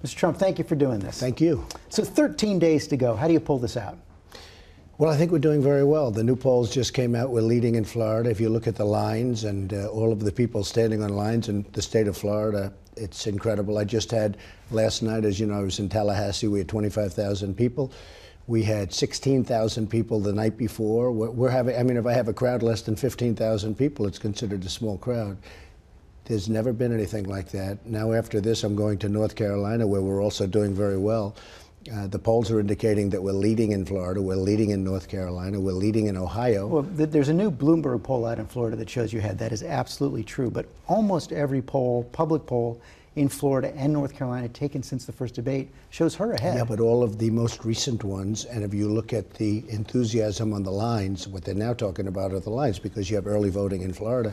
Mr. Trump, thank you for doing this. Thank you. So 13 days to go. How do you pull this out? Well, I think we're doing very well. The new polls just came out. We're leading in Florida. If you look at the lines and all of the people standing on lines in the state of Florida, it's incredible. I just had last night, as you know, I was in Tallahassee. We had 25,000 people. We had 16,000 people the night before. We're having, I mean, if I have a crowd less than 15,000 people, it's considered a small crowd. There's never been anything like that. Now, after this, I'm going to North Carolina, where we're also doing very well. The polls are indicating that we're leading in Florida, we're leading in North Carolina, we're leading in Ohio. Well, there's a new Bloomberg poll out in Florida that shows you ahead. That is absolutely true. But almost every poll, public poll, in Florida and North Carolina taken since the first debate shows her ahead. Yeah, but all of the most recent ones, and if you look at the enthusiasm on the lines, what they're now talking about are the lines, because you have early voting in Florida,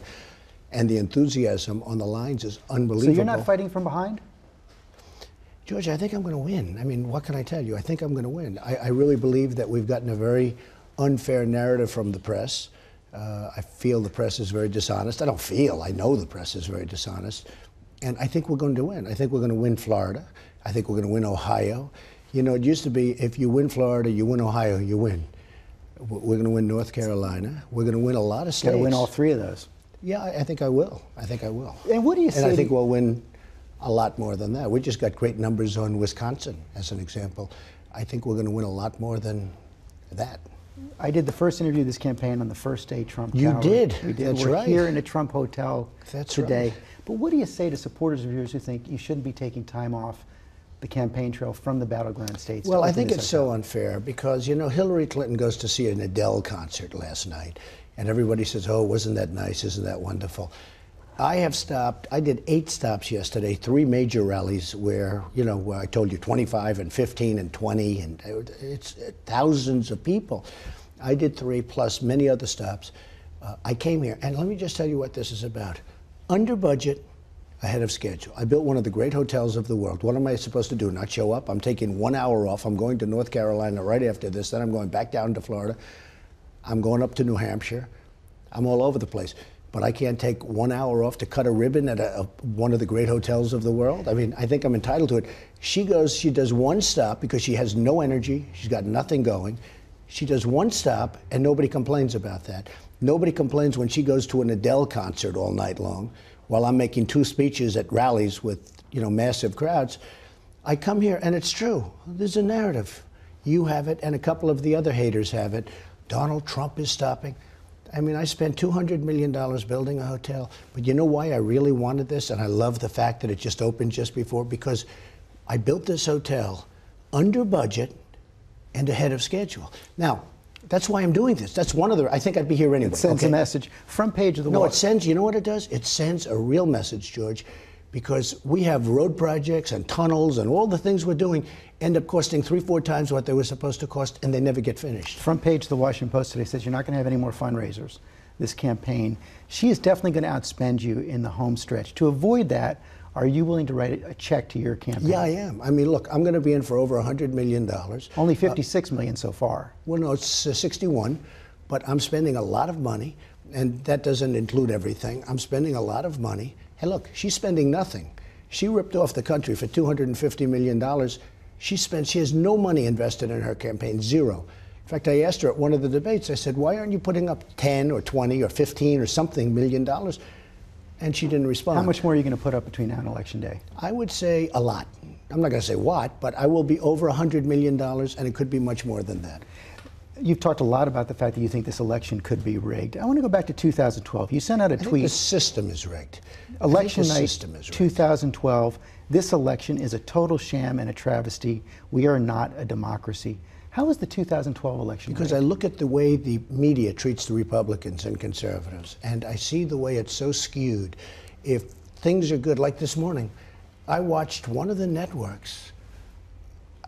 and the enthusiasm on the lines is unbelievable. So you're not fighting from behind? George, I think I'm going to win. I mean, what can I tell you? I think I'm going to win. I really believe that we've gotten a very unfair narrative from the press. I feel the press is very dishonest. I don't feel, I know the press is very dishonest. And I think we're going to win. I think we're going to win Florida. I think we're going to win Ohio. You know, it used to be if you win Florida, you win Ohio, you win. We're going to win North Carolina. We're going to win a lot of states. Got to win all three of those. Yeah, I think I will. I think I will. And what do you say? And I think we'll win a lot more than that. We just got great numbers on Wisconsin, as an example. I think we're going to win a lot more than that. I did the first interview of this campaign on the first day Trump You Tower. did. We did. That's We're right. here in a Trump hotel today. Right. But what do you say to supporters of yours who think you shouldn't be taking time off the campaign trail from the battleground states? Well, I think it's so unfair because, you know, Hillary Clinton goes to see an Adele concert last night, and everybody says, oh, wasn't that nice? Isn't that wonderful? I have stopped. I did 8 stops yesterday, 3 major rallies where, you know, where I told you 25 and 15 and 20, and it's thousands of people. I did 3 plus many other stops. I came here, and let me just tell you what this is about. Under budget, ahead of schedule. I built one of the great hotels of the world. What am I supposed to do, not show up? I'm taking 1 hour off. I'm going to North Carolina right after this. Then I'm going back down to Florida. I'm going up to New Hampshire. I'm all over the place. But I can't take 1 hour off to cut a ribbon at one of the great hotels of the world. I mean, I think I'm entitled to it. She goes, she does 1 stop because she has no energy. She's got nothing going. She does 1 stop, and nobody complains about that. Nobody complains when she goes to an Adele concert all night long while I'm making 2 speeches at rallies with, you know, massive crowds. I come here, and it's true. There's a narrative. You have it, and a couple of the other haters have it. Donald Trump is stopping. I mean, I spent $200 million building a hotel, but you know why I really wanted this, and I love the fact that it just opened just before, because I built this hotel under budget and ahead of schedule. Now, that's why I'm doing this. That's one of the, I think I'd be here anyway. It sends a message. Front page of the No, Wall. it sends, you know what it does? It sends a real message, George, because we have road projects and tunnels and all the things we're doing end up costing 3-4 times what they were supposed to cost, and they never get finished. Front page of the Washington Post today says you're not going to have any more fundraisers this campaign. She is definitely going to outspend you in the home stretch. To avoid that, are you willing to write a check to your campaign? Yeah, I am. I mean, look, I'm going to be in for over $100 million. Only 56 million so far. Well, no, it's 61, but I'm spending a lot of money, and that doesn't include everything. I'm spending a lot of money. Hey, look, she's spending nothing. She ripped off the country for $250 million. She has no money invested in her campaign, 0. In fact, I asked her at one of the debates, I said, why aren't you putting up 10 or 20 or 15 or something million dollars? And she didn't respond. How much more are you going to put up between now and Election Day? I would say a lot. I'm not going to say what, but I will be over $100 million, and it could be much more than that. You've talked a lot about the fact that you think this election could be rigged. I want to go back to 2012. You sent out a tweet. I think the system is rigged. Election night 2012. This election is a total sham and a travesty. We are not a democracy. How was the 2012 election Because rigged? I look at the way the media treats the Republicans and conservatives, and I see the way it's so skewed. If things are good, like this morning, I watched one of the networks.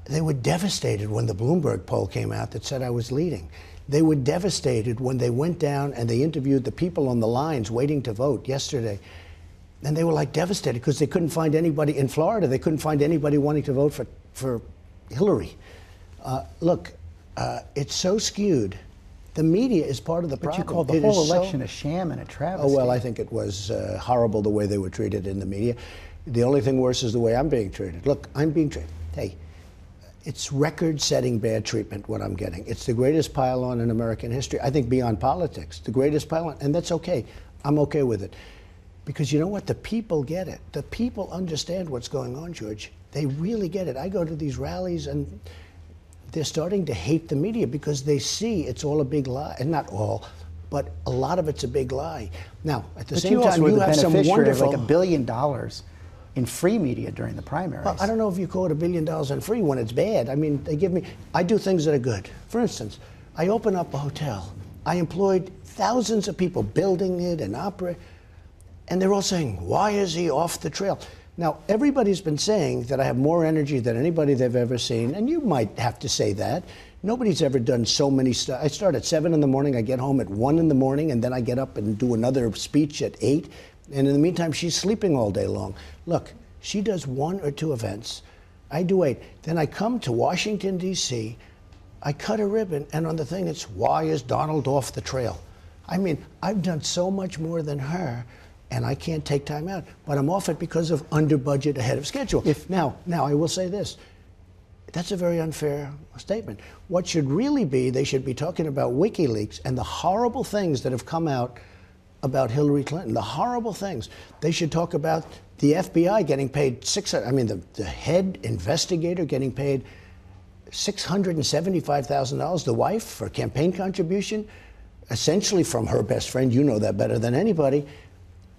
They were devastated when the Bloomberg poll came out that said I was leading. They were devastated when they went down and they interviewed the people on the lines waiting to vote yesterday. And they were like devastated because they couldn't find anybody in Florida. They couldn't find anybody wanting to vote for Hillary. Look, it's so skewed. The media is part of the problem. But you called the whole election a sham and a travesty. Oh, well, I think it was horrible the way they were treated in the media. The only thing worse is the way I'm being treated. Look, I'm being treated. Hey, it's record-setting bad treatment, what I'm getting. It's the greatest pile-on in American history. I think beyond politics, the greatest pile-on, and that's okay. I'm okay with it. Because you know what? The people get it. The people understand what's going on, George. They really get it. I go to these rallies, and they're starting to hate the media because they see it's all a big lie. And not all, but a lot of it's a big lie. Now, at the same time, you have some wonderful... like $1 billion in free media during the primaries. Well, I don't know if you call it $1 billion in free when it's bad. I mean, they give me... I do things that are good. For instance, I open up a hotel. I employed thousands of people building it and operating. And they're all saying, why is he off the trail? Now, everybody's been saying that I have more energy than anybody they've ever seen, and you might have to say that. Nobody's ever done so many stuff. I start at 7 in the morning, I get home at 1 in the morning, and then I get up and do another speech at 8. And in the meantime, she's sleeping all day long. Look, she does 1 or 2 events. I do 8. Then I come to Washington, D.C., I cut a ribbon, and on the thing it's, why is Donald off the trail? I mean, I've done so much more than her, and I can't take time out. But I'm off it because of under budget, ahead of schedule. Now, I will say this. That's a very unfair statement. What should really be, they should be talking about WikiLeaks and the horrible things that have come out about Hillary Clinton, the horrible things. They should talk about the FBI getting paid the head investigator getting paid $675,000, the wife, for campaign contribution, essentially from her best friend. You know that better than anybody.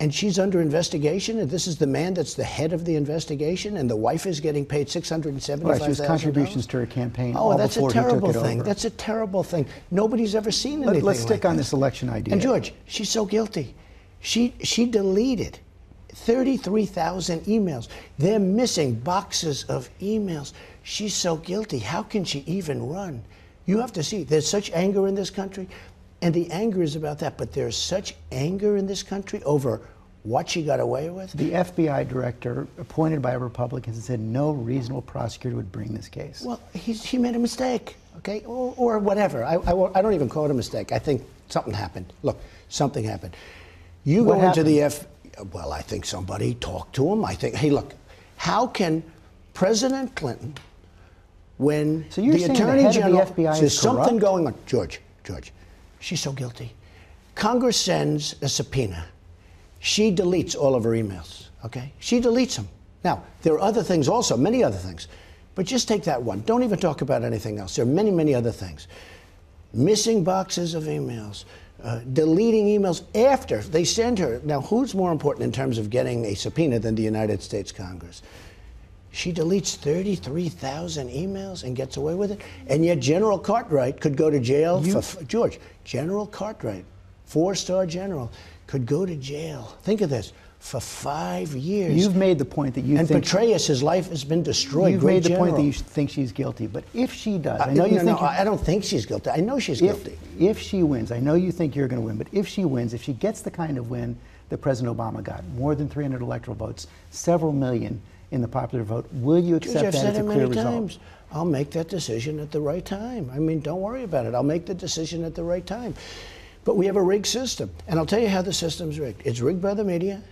And she's under investigation, and this is the man that's the head of the investigation, and the wife is getting paid $675,000. Right, she was contributions to her campaign. Oh, that's a terrible thing. That's a terrible thing. Nobody's ever seen anything Let's stick like on that. this election idea. And George, she's so guilty. She deleted 33,000 emails. They're missing boxes of emails. She's so guilty. How can she even run? You have to see, there's such anger in this country. And the anger is about that, but there's such anger in this country over what she got away with. The FBI director, appointed by Republicans, said no reasonable prosecutor would bring this case. Well, he made a mistake, okay, or whatever. I don't even call it a mistake. I think something happened. Look, something happened. You go into the well, I think somebody talked to him. I think, hey, look, how can President Clinton, when the Attorney General says something going on, George. She's so guilty. Congress sends a subpoena. She deletes all of her emails, okay? She deletes them. Now, there are other things also, many other things. But just take that one. Don't even talk about anything else. There are many, many other things. Missing boxes of emails, deleting emails after they send her. Now, who's more important in terms of getting a subpoena than the United States Congress? She deletes 33,000 emails and gets away with it. And yet General Cartwright could go to jail for, George, General Cartwright, 4-star general, could go to jail. Think of this, for 5 years. You've made the point that you think... And Petraeus, his life has been destroyed. You've made the point that you think she's guilty. But if she does, I know you think... I don't think she's guilty. I know she's guilty. If she wins, I know you think you're going to win, but if she wins, if she gets the kind of win that President Obama got, more than 300 electoral votes, several million in the popular vote, will you accept that as a clear result? I'll make that decision at the right time. I mean, don't worry about it. I'll make the decision at the right time. But we have a rigged system. And I'll tell you how the system's rigged. It's rigged by the media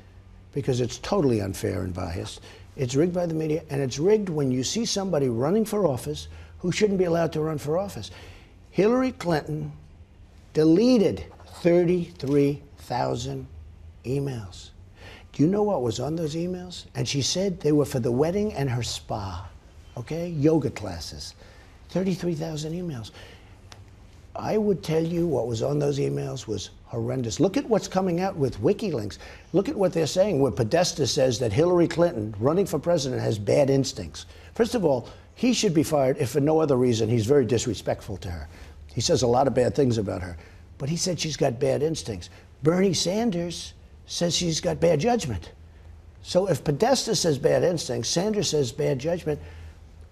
because it's totally unfair and biased. It's rigged by the media, and it's rigged when you see somebody running for office who shouldn't be allowed to run for office. Hillary Clinton deleted 33,000 emails. Do you know what was on those emails? And she said they were for the wedding and her spa, okay? Yoga classes. 33,000 emails. I would tell you what was on those emails was horrendous. Look at what's coming out with WikiLeaks. Look at what they're saying, where Podesta says that Hillary Clinton, running for president, has bad instincts. First of all, he should be fired if for no other reason. He's very disrespectful to her. He says a lot of bad things about her. But he said she's got bad instincts. Bernie Sanders says she's got bad judgment. So if Podesta says bad instincts, Sanders says bad judgment,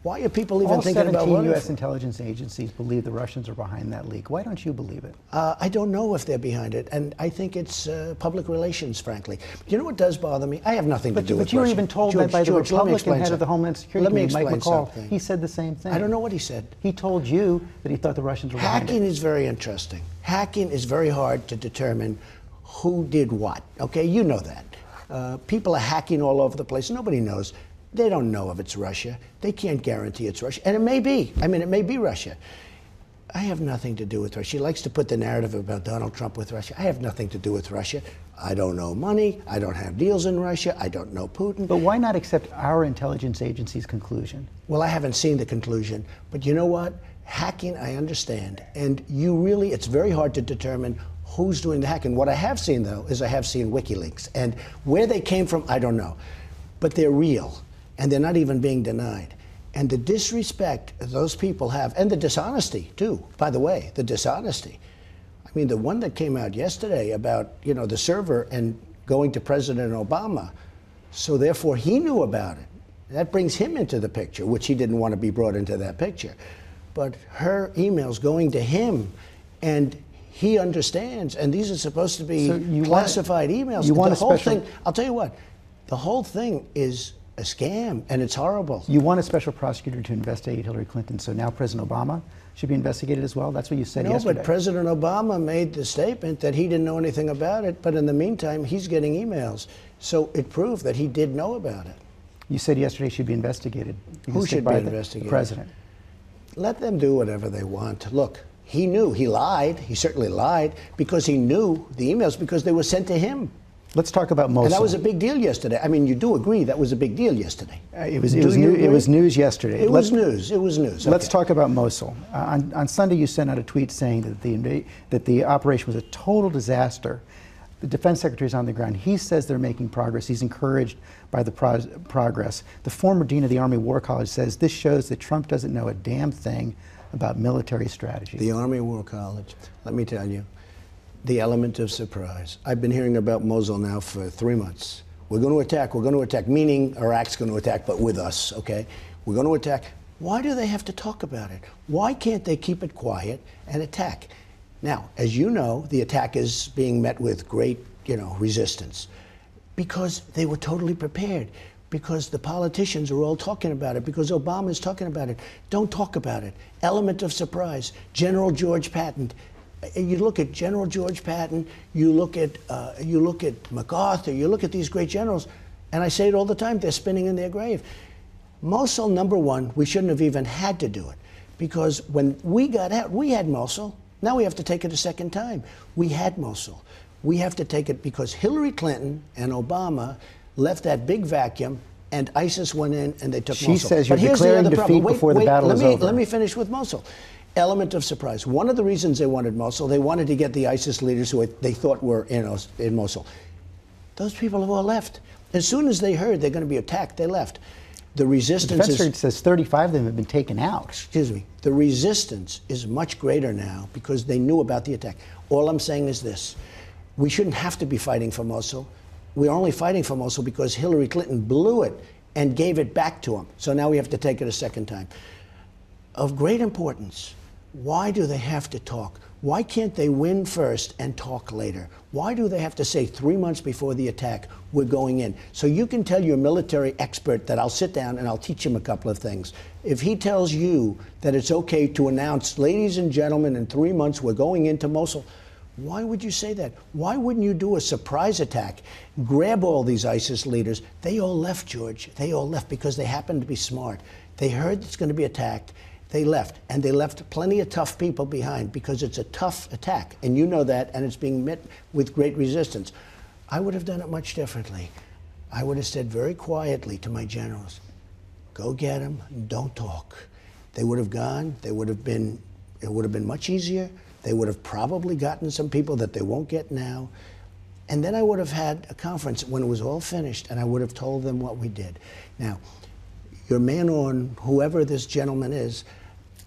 why are people even thinking about running? All 17 U.S. intelligence agencies believe the Russians are behind that leak. Why don't you believe it? I don't know if they're behind it, and I think it's public relations, frankly. But you know what does bother me? I have nothing to do with But you were even told that by the Republican head of the Homeland Security Committee, Mike McCall. He said the same thing. I don't know what he said. He told you that he thought the Russians were behind it. Hacking is very interesting. Hacking is very hard to determine who did what. Okay, you know that. People are hacking all over the place. Nobody knows. They don't know if it's Russia. They can't guarantee it's Russia. And it may be. I mean, it may be Russia. I have nothing to do with Russia. She likes to put the narrative about Donald Trump with Russia. I have nothing to do with Russia. I don't know money. I don't have deals in Russia. I don't know Putin. But why not accept our intelligence agency's conclusion? Well, I haven't seen the conclusion. But you know what? Hacking, I understand. And it's very hard to determine who's doing the hacking. What I have seen, though, is I have seen WikiLeaks. And where they came from, I don't know. But they're real. And they're not even being denied. And the disrespect those people have, and the dishonesty, too, by the way, the dishonesty. I mean, the one that came out yesterday about, the server and going to President Obama, so therefore he knew about it. That brings him into the picture, which he didn't want to be brought into that picture. But her emails going to him, and he understands, and these are supposed to be classified emails. You want the whole thing, I'll tell you what, the whole thing is a scam, and it's horrible. You want a special prosecutor to investigate Hillary Clinton, so now President Obama should be investigated as well? That's what you said yesterday. No, but President Obama made the statement that he didn't know anything about it, but in the meantime, he's getting emails. So it proved that he did know about it. You said yesterday she should be investigated. Who should be investigated? The president. Let them do whatever they want. Look, he knew. He lied. He certainly lied because he knew the emails because they were sent to him. Let's talk about Mosul. And that was a big deal yesterday. I mean, you do agree that was a big deal yesterday. It was news yesterday. It was news. Let's talk about Mosul. On Sunday, you sent out a tweet saying that the operation was a total disaster. The defense secretary is on the ground. He says they're making progress. He's encouraged by the progress. The former dean of the Army War College says this shows that Trump doesn't know a damn thing about military strategy. The Army War College, let me tell you, the element of surprise. I've been hearing about Mosul now for 3 months. We're going to attack, meaning Iraq's going to attack, but with us, okay? We're going to attack. Why do they have to talk about it? Why can't they keep it quiet and attack? Now, as you know, the attack is being met with great, resistance because they were totally prepared, because the politicians are all talking about it, because Obama is talking about it. Don't talk about it. Element of surprise. General Patton. You look at General George Patton, you look at MacArthur, you look at these great generals, and I say it all the time, they're spinning in their grave. Mosul, number one, we shouldn't have even had to do it, because when we got out, we had Mosul. Now we have to take it a second time. We had Mosul. We have to take it because Hillary Clinton and Obama left that big vacuum, and ISIS went in and they took Mosul. She says you're declaring defeat before the battle is over. Let me finish with Mosul. Element of surprise. One of the reasons they wanted Mosul, they wanted to get the ISIS leaders who they thought were in Mosul. Those people have all left. As soon as they heard they're going to be attacked, they left. The resistance the defense secretary says 35 of them have been taken out. Excuse me. The resistance is much greater now because they knew about the attack. All I'm saying is this. We shouldn't have to be fighting for Mosul. We're only fighting for Mosul because Hillary Clinton blew it and gave it back to them. So now we have to take it a second time. Of great importance, why do they have to talk? Why can't they win first and talk later? Why do they have to say 3 months before the attack, we're going in? So you can tell your military expert that I'll sit down and I'll teach him a couple of things. If he tells you that it's okay to announce, ladies and gentlemen, in 3 months we're going into Mosul, why would you say that? Why wouldn't you do a surprise attack? Grab all these ISIS leaders. They all left, George. They all left because they happened to be smart. They heard it's going to be attacked. They left, and they left plenty of tough people behind because it's a tough attack, and you know that, and it's being met with great resistance. I would have done it much differently. I would have said very quietly to my generals, go get them, don't talk. They would have gone, it would have been much easier. They would have probably gotten some people that they won't get now. And then I would have had a conference when it was all finished, and I would have told them what we did. Now, your man on whoever this gentleman is,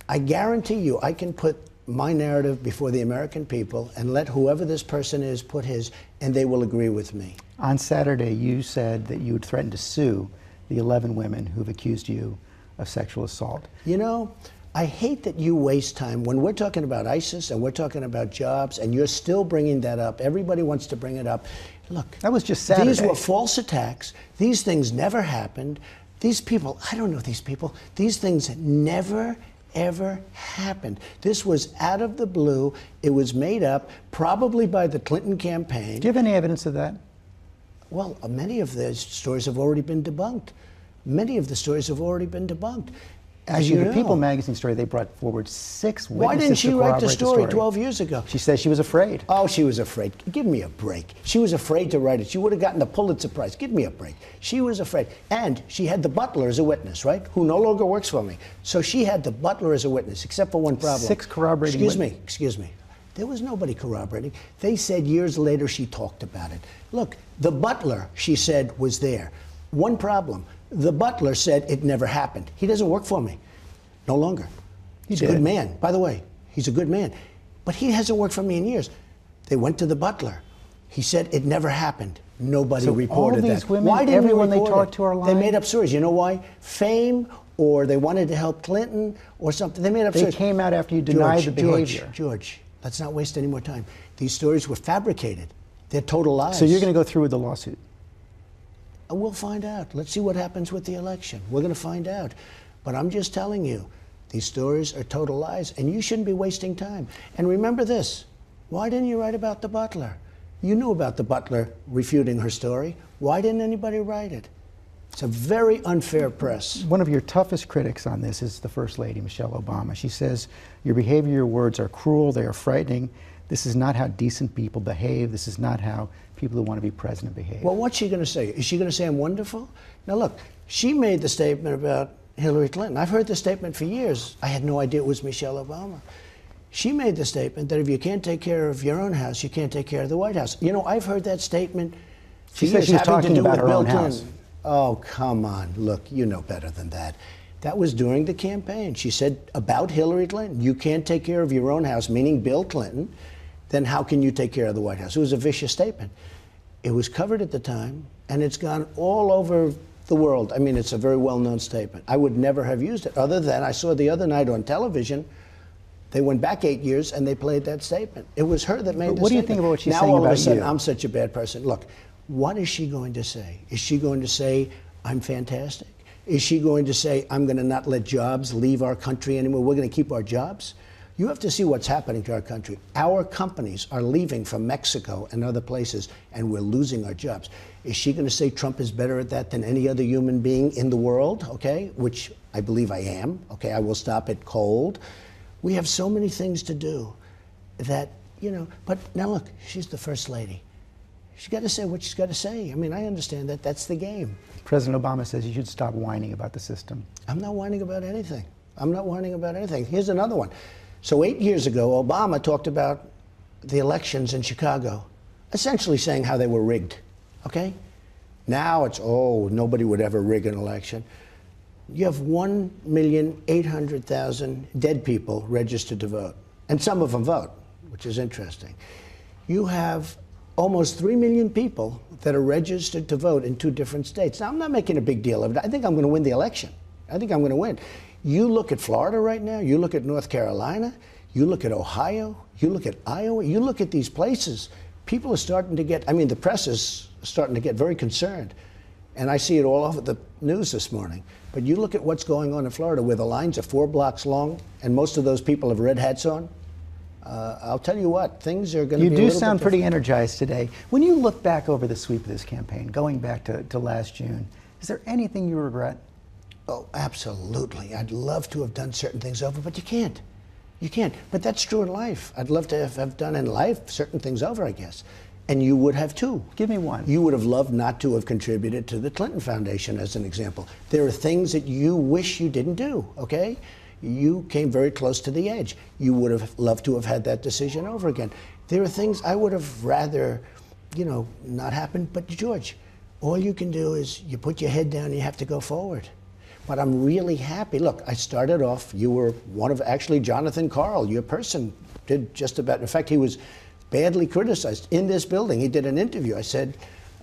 I guarantee you I can put my narrative before the American people and let whoever this person is put his, and they will agree with me. On Saturday, you said that you would threaten to sue the 11 women who've accused you of sexual assault. You know, I hate that you waste time. When we're talking about ISIS and we're talking about jobs and you're still bringing that up, everybody wants to bring it up. Look, that was just Saturday. These were false attacks. These things never happened. These people, I don't know these people. These things never ever happened. This was out of the blue. It was made up, probably by the Clinton campaign. Do you have any evidence of that? Well, many of the stories have already been debunked. Many of the stories have already been debunked. Actually, the know. People magazine story, they brought forward 6 witnesses. Why didn't she to write the corroborate story 12 years ago? She says she was afraid. Oh, she was afraid. Give me a break. She was afraid to write it. She would have gotten the Pulitzer Prize. Give me a break. She was afraid. And she had the butler as a witness, right? Who no longer works for me. So she had the butler as a witness, except for one problem. 6 corroborating Excuse me. There was nobody corroborating. They said years later she talked about it. Look, the butler, she said, was there. One problem. The butler said it never happened. He doesn't work for me. No longer. He's a good man. By the way, he's a good man. But he hasn't worked for me in years. They went to the butler. He said it never happened. Nobody reported all these that. Women, why didn't everyone they they talked to are lying? They made up stories. You know why? Fame, or they wanted to help Clinton, or something. They made up stories. They came out after you denied the behavior. George, let's not waste any more time. These stories were fabricated. They're total lies. So you're going to go through with the lawsuit? We'll find out. Let's see what happens with the election. We're going to find out. But I'm just telling you, these stories are total lies, and you shouldn't be wasting time. And remember this, why didn't you write about the butler? You knew about the butler refuting her story. Why didn't anybody write it? It's a very unfair press. One of your toughest critics on this is the First Lady, Michelle Obama. She says, your behavior, your words are cruel, they are frightening. This is not how decent people behave. This is not how people who want to be president behave. Well, what's she going to say? Is she going to say I'm wonderful? Now look, she made the statement about Hillary Clinton. I've heard the statement for years. I had no idea it was Michelle Obama. She made the statement that if you can't take care of your own house, you can't take care of the White House. You know, I've heard that statement for She said years, she was having to talking do about with her Bill own Clinton. house. Oh, come on. Look, you know better than that. That was during the campaign. She said about Hillary Clinton, you can't take care of your own house, meaning Bill Clinton, then how can you take care of the White House? It was a vicious statement. It was covered at the time, and it's gone all over the world. I mean, it's a very well-known statement. I would never have used it, other than I saw the other night on television, they went back 8 years and they played that statement. It was her that made the statement. What do you think about what she's now, saying all of about a sudden, you? I'm such a bad person. Look, what is she going to say? Is she going to say, I'm fantastic? Is she going to say, I'm going to not let jobs leave our country anymore? We're going to keep our jobs? You have to see what's happening to our country. Our companies are leaving from Mexico and other places, and we're losing our jobs. Is she going to say Trump is better at that than any other human being in the world, okay? Which I believe I am, okay? I will stop it cold. We have so many things to do that, you know, but now look, she's the First Lady. She's got to say what she's got to say. I mean, I understand that. That's the game. President Obama says you should stop whining about the system. I'm not whining about anything. I'm not whining about anything. Here's another one. So 8 years ago, Obama talked about the elections in Chicago, essentially saying how they were rigged, okay? Now it's, oh, nobody would ever rig an election. You have 1,800,000 dead people registered to vote, and some of them vote, which is interesting. You have almost 3 million people that are registered to vote in 2 different states. Now, I'm not making a big deal of it. I think I'm going to win the election. I think I'm going to win. You look at Florida right now, you look at North Carolina, you look at Ohio, you look at Iowa, you look at these places, people are starting to get, I mean, the press is starting to get very concerned. And I see it all over the news this morning. But you look at what's going on in Florida, where the lines are 4 blocks long, and most of those people have red hats on. I'll tell you what, things are going to be a little bit You do sound pretty different. energized today. When you look back over the sweep of this campaign, going back to last June, is there anything you regret? Oh, absolutely. I'd love to have done certain things over, but you can't. You can't. But that's true in life. I'd love to have done in life certain things over, I guess. And you would have too. Give me one. You would have loved not to have contributed to the Clinton Foundation, as an example. There are things that you wish you didn't do, okay? You came very close to the edge. You would have loved to have had that decision over again. There are things I would have rather, you know, not happened. But George, all you can do is you put your head down and you have to go forward. But I'm really happy. Look, I started off, you were one of, actually, Jonathan Karl, your person, did just about, in fact, he was badly criticized in this building. He did an interview. I said,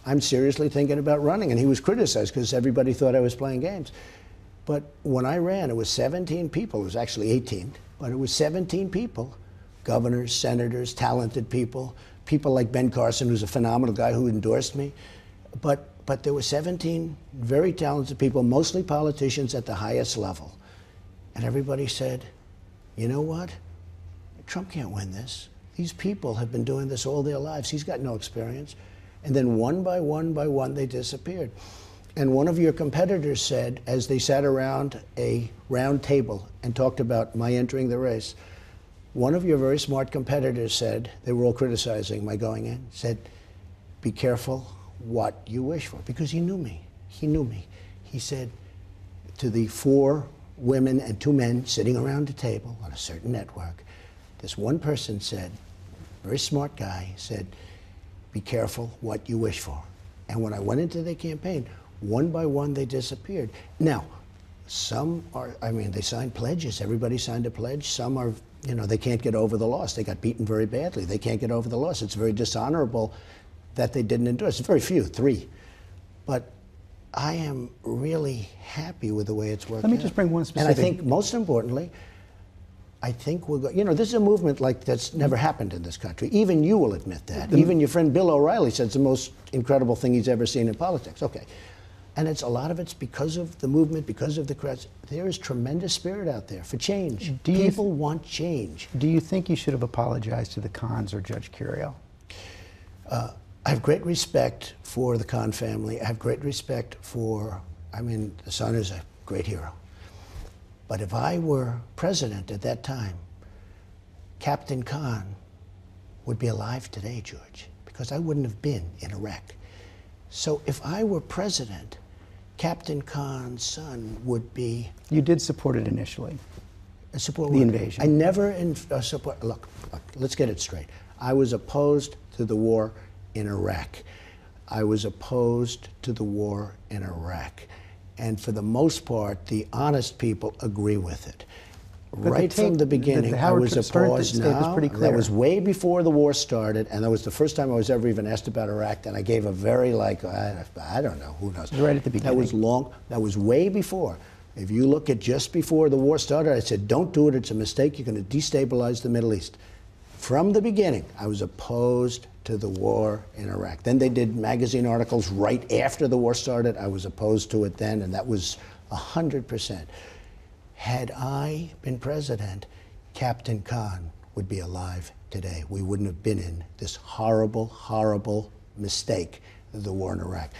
I'm seriously thinking about running. And he was criticized because everybody thought I was playing games. But when I ran, it was 17 people. It was actually 18, but it was 17 people. Governors, senators, talented people, people like Ben Carson, who's a phenomenal guy who endorsed me. But there were 17 very talented people, mostly politicians at the highest level. And everybody said, you know what? Trump can't win this. These people have been doing this all their lives. He's got no experience. And then one by one, they disappeared. And one of your competitors said, as they sat around a round table and talked about my entering the race, one of your very smart competitors said, they were all criticizing my going in, said, be careful what you wish for, because he knew me. He knew me. He said to the 4 women and 2 men sitting around a table on a certain network, this one person said, very smart guy, said, be careful what you wish for. And when I went into the campaign, one by one they disappeared. Now, some are, I mean, they signed pledges. Everybody signed a pledge. Some are, you know, they can't get over the loss. They got beaten very badly. They can't get over the loss. It's very dishonorable that they didn't endorse. It's very few, 3. But I am really happy with the way it's worked out. Let me just bring one specific. And I think, most importantly, I think we'll go, you know, this is a movement like that's never happened in this country. Even you will admit that. Even your friend Bill O'Reilly said it's the most incredible thing he's ever seen in politics. Okay. And it's a lot of it's because of the movement, because of the crowds. There is tremendous spirit out there for change. People want change. Do you think you should have apologized to the Kahns or Judge Curiel? I have great respect for the Kahn family. I have great respect for, I mean, the son is a great hero. But if I were president at that time, Captain Kahn would be alive today, George, because I wouldn't have been in Iraq. So if I were president, Captain Kahn's son would be... You did support it initially. Support the invasion. I never support... Look, let's get it straight. I was opposed to the war in Iraq. I was opposed to the war in Iraq. And for the most part, the honest people agree with it. But right from the beginning, I was opposed. That was way before the war started, and that was the first time I was ever even asked about Iraq, and I gave a very, like, I don't know, who knows. Right at the beginning. That was long, that was way before. If you look at just before the war started, I said, don't do it, it's a mistake, you're going to destabilize the Middle East. From the beginning, I was opposed to the war in Iraq. Then they did magazine articles right after the war started. I was opposed to it then, and that was 100%. Had I been president, Captain Kahn would be alive today. We wouldn't have been in this horrible, horrible mistake of the war in Iraq.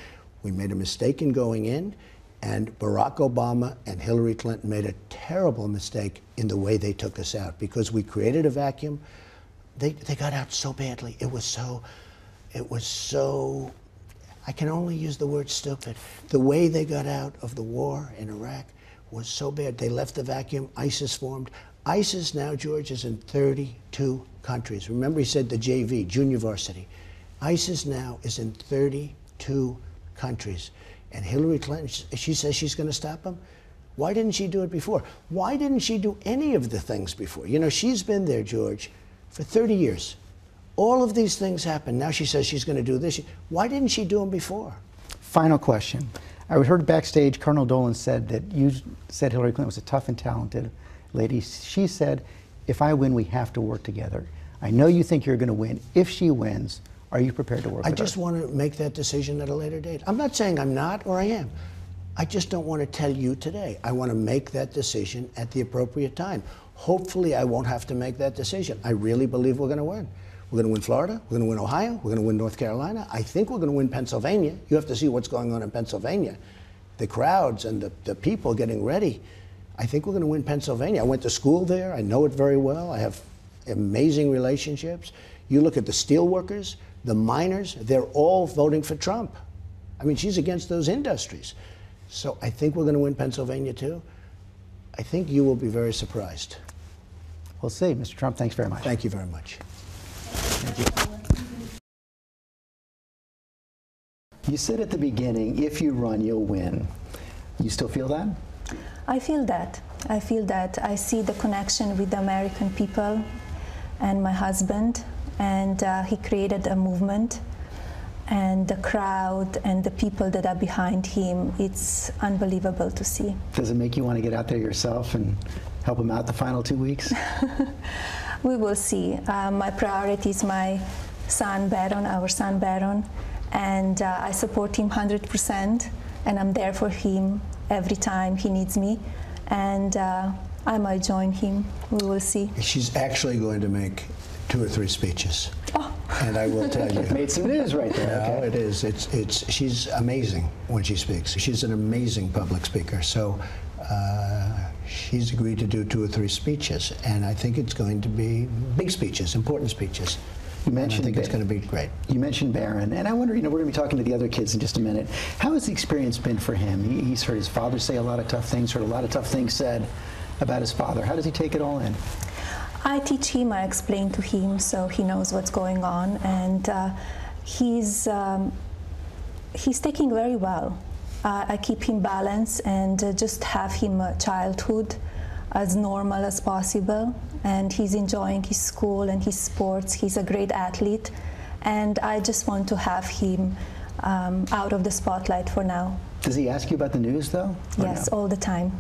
We made a mistake in going in, and Barack Obama and Hillary Clinton made a terrible mistake in the way they took us out, because we created a vacuum. They got out so badly. It was so, I can only use the word stupid. The way they got out of the war in Iraq was so bad. They left the vacuum, ISIS formed. ISIS now, George, is in 32 countries. Remember he said the JV, junior varsity. ISIS now is in 32 countries. And Hillary Clinton, she says she's going to stop them. Why didn't she do it before? Why didn't she do any of the things before? You know, she's been there, George, for 30 years. All of these things happen. Now she says she's going to do this. Why didn't she do them before? Final question. I heard backstage Cardinal Dolan said that you said Hillary Clinton was a tough and talented lady. She said, if I win, we have to work together. I know you think you're going to win. If she wins, are you prepared to work with her? I just want to make that decision at a later date. I'm not saying I'm not or I am. I just don't want to tell you today. I want to make that decision at the appropriate time. Hopefully, I won't have to make that decision. I really believe we're going to win. We're going to win Florida. We're going to win Ohio. We're going to win North Carolina. I think we're going to win Pennsylvania. You have to see what's going on in Pennsylvania. The crowds and the people getting ready. I think we're going to win Pennsylvania. I went to school there. I know it very well. I have amazing relationships. You look at the steel workers, the miners, they're all voting for Trump. I mean, she's against those industries. So I think we're going to win Pennsylvania, too. I think you will be very surprised. We'll see. Mr. Trump, thanks very much. Thank you very much. Thank you. You said at the beginning, if you run, you'll win. You still feel that? I feel that. I feel that. I see the connection with the American people and my husband, and he created a movement, and the crowd and the people that are behind him, it's unbelievable to see. Does it make you want to get out there yourself and help him out the final 2 weeks? We will see. My priority is my son, Baron, our son, Baron, and I support him 100%, and I'm there for him every time he needs me, and I might join him. We will see. She's actually going to make 2 or 3 speeches. And I will tell you. Made some news right there. No, Okay. it is. She's amazing when she speaks. She's an amazing public speaker. So she's agreed to do 2 or 3 speeches, and I think it's going to be big speeches, important speeches. You mentioned I think it's going to be great. You mentioned Barron, and I wonder, we're going to be talking to the other kids in just a minute. How has the experience been for him? He's heard his father say a lot of tough things, heard a lot of tough things said about his father. How does he take it all in? I teach him, I explain to him so he knows what's going on, and he's taking very well. I keep him balanced and just have him a childhood as normal as possible, and he's enjoying his school and his sports. He's a great athlete, and I just want to have him out of the spotlight for now. Does he ask you about the news, though? Yes, all the time.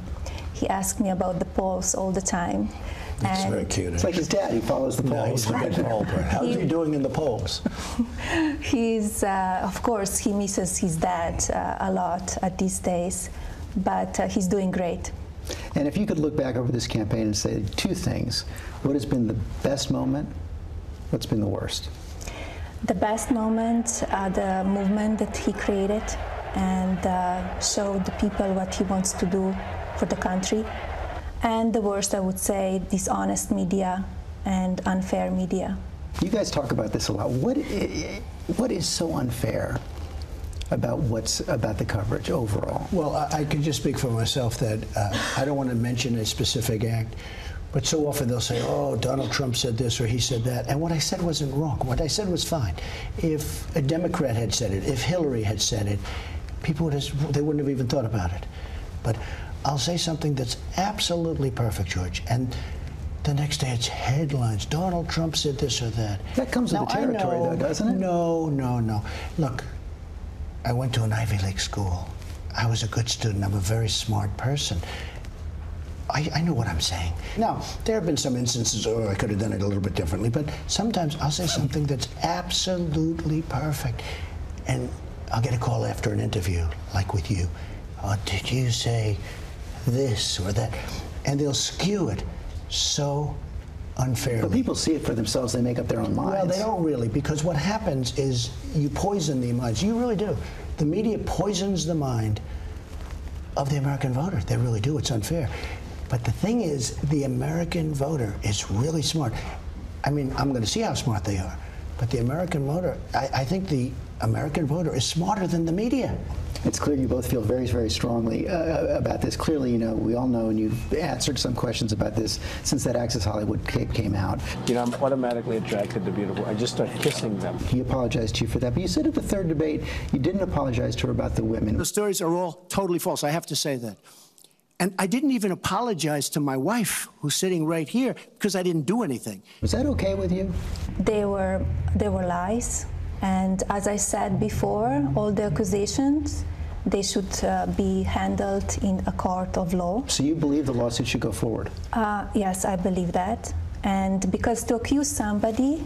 He asks me about the polls all the time. It's very cute. It's like his dad, he follows the No, polls. he's a good poll bird. How's he doing in the polls? He's, of course, he misses his dad a lot at these days, but he's doing great. And if you could look back over this campaign and say 2 things, what has been the best moment? What's been the worst? The best moment, the movement that he created and showed the people what he wants to do for the country. And the worst, I would say, dishonest media and unfair media. You guys talk about this a lot. What is so unfair about the coverage overall? Well, I can just speak for myself that I don't want to mention a specific act, but so often they'll say, oh, Donald Trump said this or he said that, and what I said wasn't wrong. What I said was fine. If a Democrat had said it, if Hillary had said it, people they wouldn't have even thought about it. But I'll say something that's absolutely perfect, George, and the next day it's headlines. Donald Trump said this or that. That comes with the territory, though, doesn't it? No. Look, I went to an Ivy League school. I was a good student. I'm a very smart person. I know what I'm saying. Now, there have been some instances, oh, I could have done it a little bit differently, but sometimes I'll say something that's absolutely perfect, and I'll get a call after an interview, like with you. Did you say this or that? And they'll skew it so unfairly. But people see it for themselves. They make up their own minds. Well, they don't really, because what happens is you poison the minds. You really do. The media poisons the mind of the American voter. They really do. It's unfair. But the thing is, the American voter is really smart. I mean, I'm going to see how smart they are. But the American voter, I think the American voter is smarter than the media. It's clear you both feel very, very strongly about this. Clearly, we all know, and you've answered some questions about this since that Access Hollywood tape came out. I'm automatically attracted to beautiful. I just start kissing them. He apologized to you for that, but you said at the 3rd debate you didn't apologize to her about the women. The stories are all totally false. I have to say that. And I didn't even apologize to my wife, who's sitting right here, because I didn't do anything. Was that okay with you? They were lies, and as I said before, all the accusations, they should be handled in a court of law. So you believe the lawsuit should go forward? Yes, I believe that. And because to accuse somebody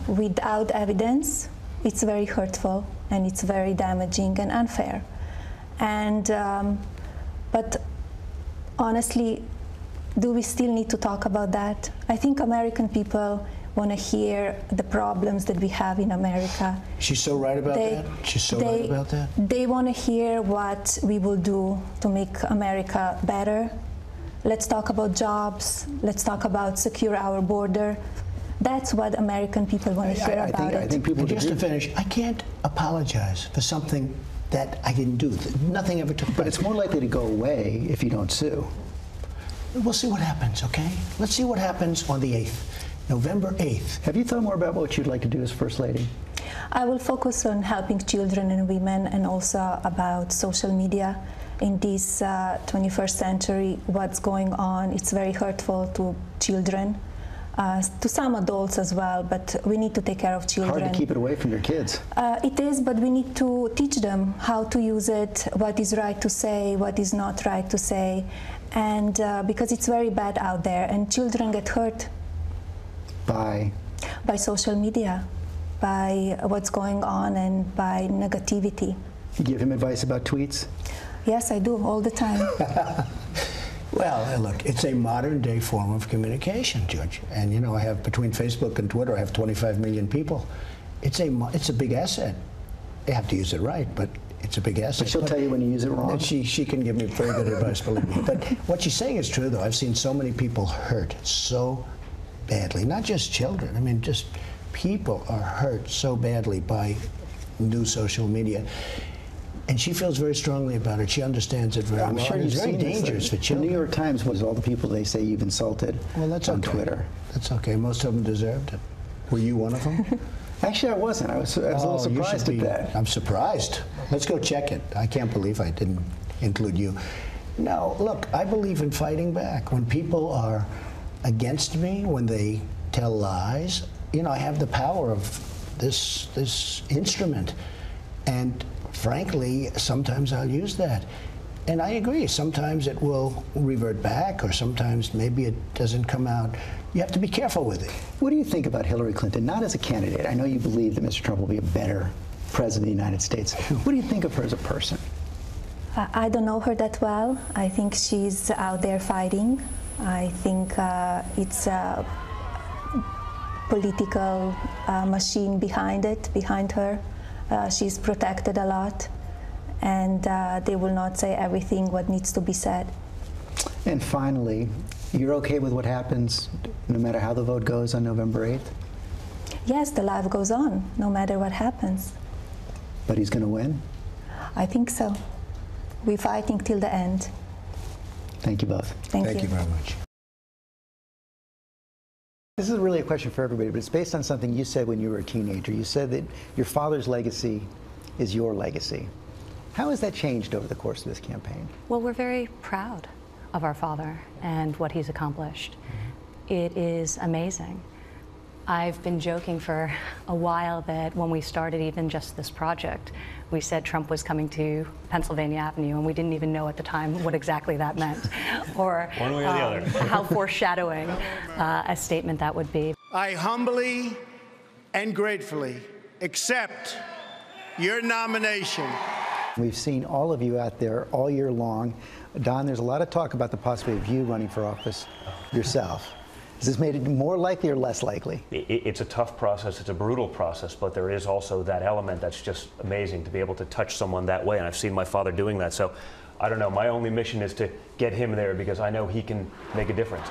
without evidence, it's very hurtful and it's very damaging and unfair. And but honestly, do we still need to talk about that? I think American people want to hear the problems that we have in America. She's so right about that. She's so right about that. They want to hear what we will do to make America better. Let's talk about jobs. Let's talk about secure our border. That's what American people want to hear about I think people. And just to finish, I can't apologize for something that I didn't do. Nothing ever took place. But it's more likely to go away if you don't sue. We'll see what happens, okay? Let's see what happens on the 8th, November 8th. Have you thought more about what you'd like to do as First Lady? I will focus on helping children and women, and also about social media in this 21st century. What's going on, it's very hurtful to children, to some adults as well, but we need to take care of children. Hard to keep it away from your kids. It is, but we need to teach them how to use it, what is right to say, what is not right to say, and because it's very bad out there, and children get hurt By social media, by what's going on, and by negativity. You give him advice about tweets? Yes, I do, all the time. Well, look, it's a modern day form of communication, Judge. And you know, I have between Facebook and Twitter, I have 25 million people. It's a big asset. You have to use it right, but it's a big asset. But she'll tell you when you use it wrong. She can give me very good advice, believe me. But what she's saying is true, though. I've seen so many people hurt so badly, not just children. I mean, just people are hurt so badly by new social media. And she feels very strongly about it. She understands it very well. I'm sure It's you've very seen this. dangerous for The children. New York Times was all the people they say you've insulted Well, that's on okay. Twitter. That's okay. Most of them deserved it. Were you one of them? Actually, I wasn't. I was a little Oh, you should surprised at be. that. I'm surprised. Let's go check it. I can't believe I didn't include you. No, look, I believe in fighting back. When people are against me, when they tell lies, you know, I have the power of this instrument. And frankly, sometimes I'll use that. And I agree, sometimes it will revert back, or sometimes maybe it doesn't come out. You have to be careful with it. What do you think about Hillary Clinton, not as a candidate? I know you believe that Mr. Trump will be a better president of the United States. What do you think of her as a person? I don't know her that well. I think she's out there fighting. I think it's a political machine behind her. She's protected a lot, and they will not say everything what needs to be said. And finally, you're okay with what happens no matter how the vote goes on November 8th? Yes, the life goes on, no matter what happens. But he's going to win? I think so. We're fighting till the end. Thank you both. Thank you very much. This is really a question for everybody, but it's based on something you said when you were a teenager. You said that your father's legacy is your legacy. How has that changed over the course of this campaign? Well, we're very proud of our father and what he's accomplished. It is amazing. I've been joking for a while that when we started even just this project, we said Trump was coming to Pennsylvania Avenue, and we didn't even know at the time what exactly that meant, or one way or the other. how foreshadowing a statement that would be. I humbly and gratefully accept your nomination. We've seen all of you out there all year long. Don, there's a lot of talk about the possibility of you running for office yourself. Has this made it more likely or less likely? It's a tough process, it's a brutal process, but there is also that element that's just amazing to be able to touch someone that way, and I've seen my father doing that. So I don't know, my only mission is to get him there because I know he can make a difference.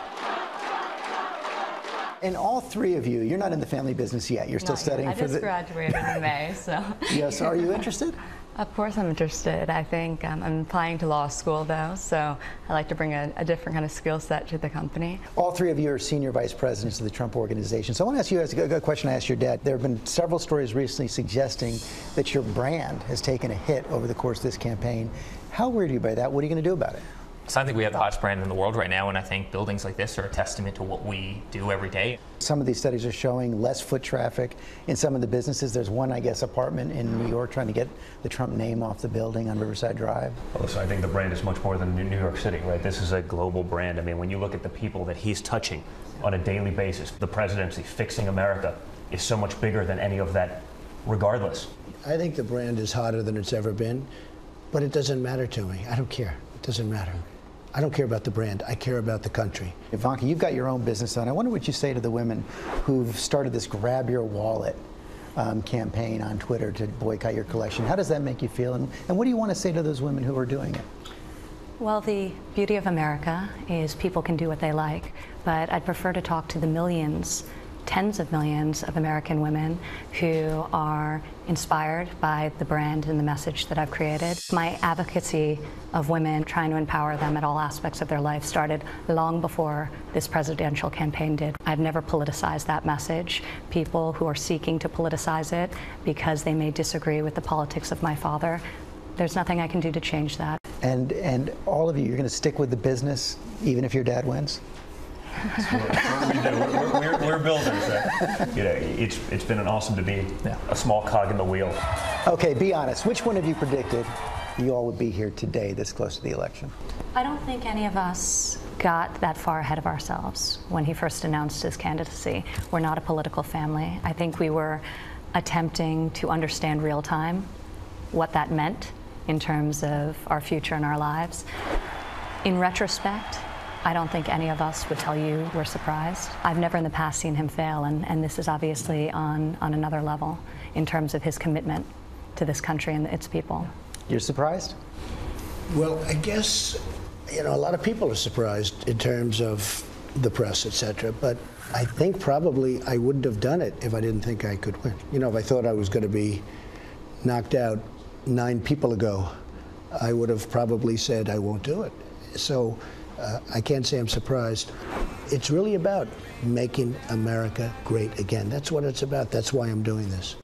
And all three of you, you're not in the family business yet. You're still studying I for just the... graduated in May, so. Yes, are you interested? Of course I'm interested. I think I'm applying to law school though, so I like to bring a different kind of skill set to the company. All three of you are senior vice presidents of the Trump Organization. So I want to ask you a question I asked your dad. There have been several stories recently suggesting that your brand has taken a hit over the course of this campaign. How worried are you by that? What are you going to do about it? So I think we have the hottest brand in the world right now, and I think buildings like this are a testament to what we do every day. Some of these studies are showing less foot traffic in some of the businesses. There's one, I guess, apartment in New York trying to get the Trump name off the building on Riverside Drive. Well, listen, I think the brand is much more than New York City, right? This is a global brand. I mean, when you look at the people that he's touching on a daily basis, the presidency, fixing America, is so much bigger than any of that, regardless. I think the brand is hotter than it's ever been, but it doesn't matter to me. I don't care. It doesn't matter. I don't care about the brand. I care about the country. Ivanka, you've got your own business on. I wonder what you say to the women who've started this Grab Your Wallet campaign on Twitter to boycott your collection. How does that make you feel? And what do you want to say to those women who are doing it? Well, the beauty of America is people can do what they like, but I'd prefer to talk to the millions, tens of millions of American women who are inspired by the brand and the message that I've created. My advocacy of women, trying to empower them at all aspects of their life, started long before this presidential campaign did. I've never politicized that message. People who are seeking to politicize it because they may disagree with the politics of my father, there's nothing I can do to change that. And all of you, you're going to stick with the business even if your dad wins? We're builders. You know, it's been an awesome to be a small cog in the wheel. Okay, be honest. Which one of you predicted you all would be here today this close to the election? I don't think any of us got that far ahead of ourselves when he first announced his candidacy. We're not a political family. I think we were attempting to understand real time what that meant in terms of our future and our lives. In retrospect, I don't think any of us would tell you we're surprised. I've never in the past seen him fail, and this is obviously on another level in terms of his commitment to this country and its people. You're surprised? Well, I guess, you know, a lot of people are surprised in terms of the press, etc. But I think probably I wouldn't have done it if I didn't think I could win. You know, if I thought I was going to be knocked out 9 people ago, I would have probably said I won't do it. So I can't say I'm surprised. It's really about making America great again. That's what it's about. That's why I'm doing this.